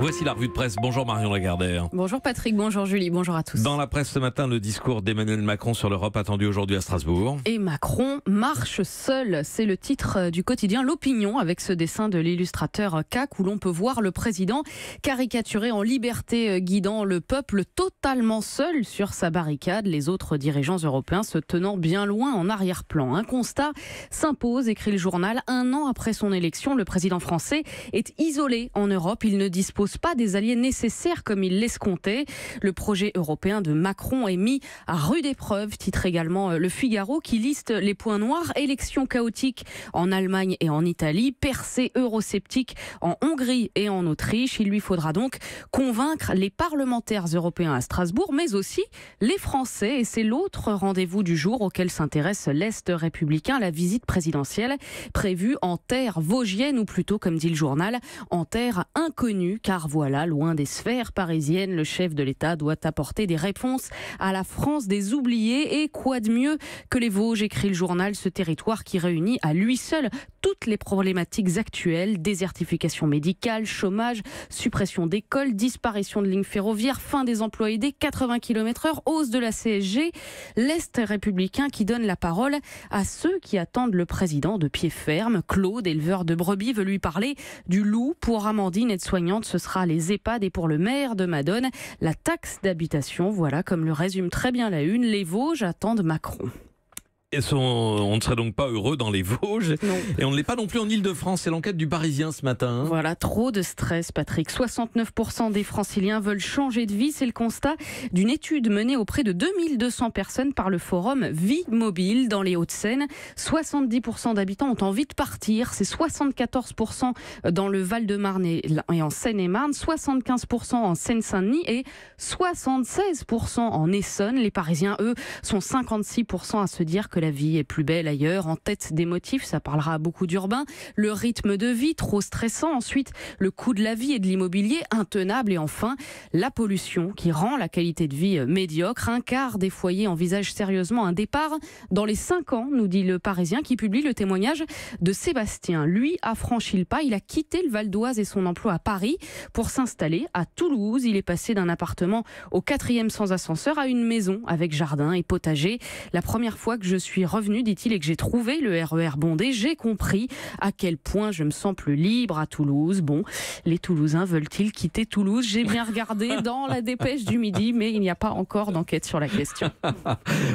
Voici la revue de presse. Bonjour Marion Lagardère. Bonjour Patrick, bonjour Julie, bonjour à tous. Dans la presse ce matin, le discours d'Emmanuel Macron sur l'Europe attendu aujourd'hui à Strasbourg. Et Macron marche seul, c'est le titre du quotidien L'Opinion avec ce dessin de l'illustrateur CAC où l'on peut voir le président caricaturé en liberté guidant le peuple totalement seul sur sa barricade, les autres dirigeants européens se tenant bien loin en arrière-plan. Un constat s'impose, écrit le journal, 1 an après son élection, le président français est isolé en Europe, il ne dispose pas des alliés nécessaires comme il l'escomptait. Le projet européen de Macron est mis à rude épreuve, titre également Le Figaro qui liste les points noirs, élections chaotiques en Allemagne et en Italie, percée eurosceptique en Hongrie et en Autriche. Il lui faudra donc convaincre les parlementaires européens à Strasbourg, mais aussi les Français. Et c'est l'autre rendez-vous du jour auquel s'intéresse l'Est républicain, la visite présidentielle prévue en terre vosgienne, ou plutôt, comme dit le journal, en terre inconnue. Car voilà, loin des sphères parisiennes, le chef de l'État doit apporter des réponses à la France des oubliés. Et quoi de mieux que les Vosges, écrit le journal, ce territoire qui réunit à lui seul toutes les problématiques actuelles, désertification médicale, chômage, suppression d'écoles, disparition de lignes ferroviaires, fin des emplois aidés, 80 km/h, hausse de la CSG. L'Est républicain qui donne la parole à ceux qui attendent le président de pied ferme. Claude, éleveur de brebis, veut lui parler du loup. Pour Amandine, aide-soignante, ce sera les EHPAD, et pour le maire de Madone, la taxe d'habitation. Voilà, comme le résume très bien la une, les Vosges attendent Macron. On ne serait donc pas heureux dans les Vosges. Non. Et on ne l'est pas non plus en Ile-de-France. C'est l'enquête du Parisien ce matin. Voilà, trop de stress, Patrick. 69% des Franciliens veulent changer de vie. C'est le constat d'une étude menée auprès de 2200 personnes par le forum Vie Mobile dans les Hauts-de-Seine. 70% d'habitants ont envie de partir. C'est 74% dans le Val-de-Marne et en Seine-et-Marne, 75% en Seine-Saint-Denis et 76% en Essonne. Les Parisiens, eux, sont 56% à se dire que la vie est plus belle ailleurs. En tête des motifs, ça parlera à beaucoup d'urbains. Le rythme de vie, trop stressant. Ensuite, le coût de la vie et de l'immobilier, intenable. Et enfin, la pollution qui rend la qualité de vie médiocre. Un quart des foyers envisagent sérieusement un départ dans les 5 ans, nous dit le Parisien, qui publie le témoignage de Sébastien. Lui a franchi le pas. Il a quitté le Val d'Oise et son emploi à Paris pour s'installer à Toulouse. Il est passé d'un appartement au 4e sans ascenseur à une maison avec jardin et potager. La première fois que je suis revenu, dit-il, et que j'ai trouvé le RER bondé, j'ai compris à quel point je me sens plus libre à Toulouse. Bon, les Toulousains veulent-ils quitter Toulouse? J'ai bien regardé dans la dépêche du midi, mais il n'y a pas encore d'enquête sur la question.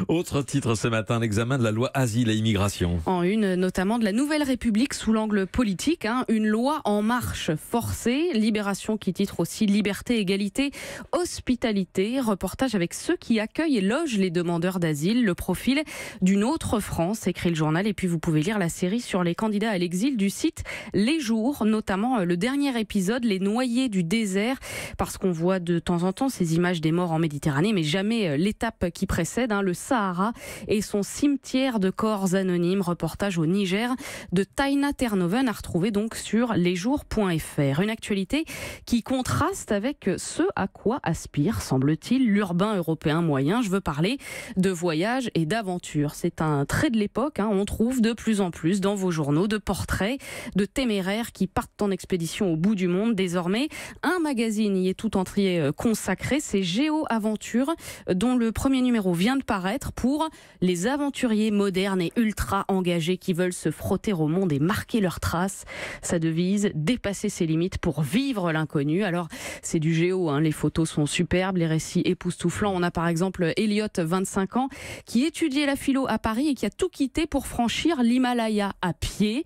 Autre titre ce matin, l'examen de la loi Asile et Immigration. En une, notamment de la Nouvelle République sous l'angle politique, une loi en marche forcée. Libération qui titre aussi Liberté, égalité, hospitalité. Reportage avec ceux qui accueillent et logent les demandeurs d'asile. Le profil d'une autre France, écrit le journal. Et puis vous pouvez lire la série sur les candidats à l'exil du site Les Jours, notamment le dernier épisode, Les Noyés du désert, parce qu'on voit de temps en temps ces images des morts en Méditerranée, mais jamais l'étape qui précède, le Sahara et son cimetière de corps anonymes. Reportage au Niger de Taina Ternoven à retrouver donc sur lesjours.fr. Une actualité qui contraste avec ce à quoi aspire, semble-t-il, l'urbain européen moyen. Je veux parler de voyage et d'aventure. C'est un trait de l'époque. On trouve de plus en plus dans vos journaux de portraits de téméraires qui partent en expédition au bout du monde. Désormais, un magazine y est tout entier consacré. C'est Géo Aventure, dont le premier numéro vient de paraître pour les aventuriers modernes et ultra engagés qui veulent se frotter au monde et marquer leurs traces. Sa devise, dépasser ses limites pour vivre l'inconnu. Alors, c'est du Géo. Les photos sont superbes, les récits époustouflants. On a par exemple Elliot, 25 ans, qui étudiait la philo à Paris et qui a tout quitté pour franchir l'Himalaya à pied.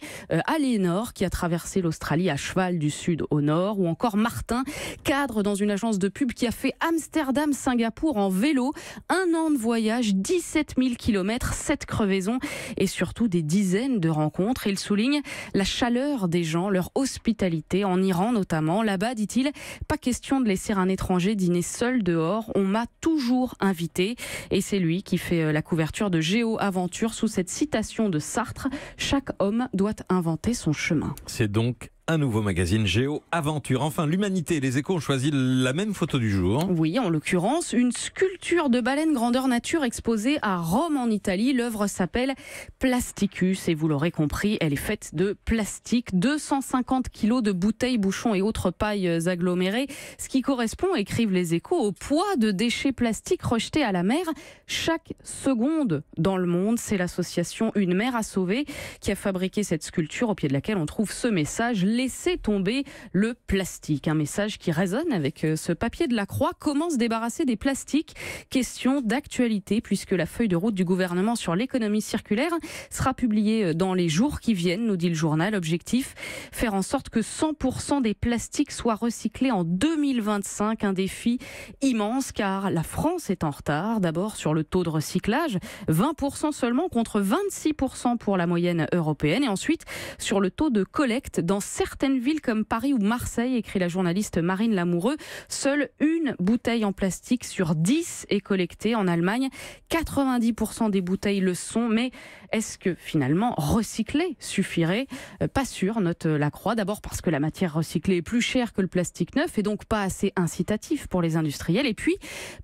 Aliénor qui a traversé l'Australie à cheval du sud au nord, ou encore Martin, cadre dans une agence de pub qui a fait Amsterdam-Singapour en vélo. 1 an de voyage, 17 000 km, 7 crevaisons et surtout des dizaines de rencontres. Il souligne la chaleur des gens, leur hospitalité, en Iran notamment. Là-bas, dit-il, pas question de laisser un étranger dîner seul dehors. On m'a toujours invité. Et c'est lui qui fait la couverture de Géo Aventure sous cette citation de Sartre: chaque homme doit inventer son chemin. C'est donc un nouveau magazine Géo Aventure. Enfin, l'Humanité et les Échos ont choisi la même photo du jour. Oui, en l'occurrence, une sculpture de baleine grandeur nature exposée à Rome en Italie. L'œuvre s'appelle Plasticus et vous l'aurez compris, elle est faite de plastique. 250 kilos de bouteilles, bouchons et autres pailles agglomérées, ce qui correspond, écrivent les Échos, au poids de déchets plastiques rejetés à la mer chaque seconde dans le monde. C'est l'association Une mer à sauver qui a fabriqué cette sculpture au pied de laquelle on trouve ce message: laissez tomber le plastique. Un message qui résonne avec ce papier de la Croix. Comment se débarrasser des plastiques? Question d'actualité puisque la feuille de route du gouvernement sur l'économie circulaire sera publiée dans les jours qui viennent, nous dit le journal. Objectif, faire en sorte que 100% des plastiques soient recyclés en 2025. Un défi immense car la France est en retard. D'abord sur le taux de recyclage, 20% seulement contre 26% pour la moyenne européenne. Et ensuite sur le taux de collecte dans certaines villes comme Paris ou Marseille, écrit la journaliste Marine Lamoureux. Seule une bouteille en plastique sur 10 est collectée. En Allemagne, 90% des bouteilles le sont. Mais est-ce que finalement recycler suffirait? Pas sûr, note la Croix. D'abord parce que la matière recyclée est plus chère que le plastique neuf et donc pas assez incitatif pour les industriels. Et puis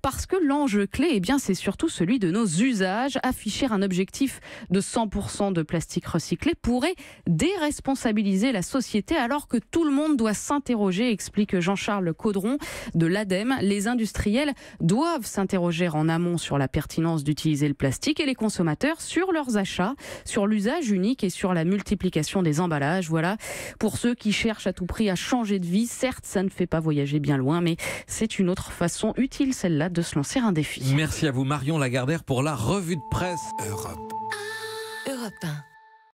parce que l'enjeu clé, eh bien, c'est surtout celui de nos usages. Afficher un objectif de 100% de plastique recyclé pourrait déresponsabiliser la société alors que tout le monde doit s'interroger, explique Jean-Charles Caudron de l'ADEME. Les industriels doivent s'interroger en amont sur la pertinence d'utiliser le plastique et les consommateurs sur leurs achats, sur l'usage unique et sur la multiplication des emballages. Voilà, pour ceux qui cherchent à tout prix à changer de vie, certes, ça ne fait pas voyager bien loin, mais c'est une autre façon utile, celle-là, de se lancer un défi. Merci à vous, Marion Lagardère, pour la revue de presse. Europe 1.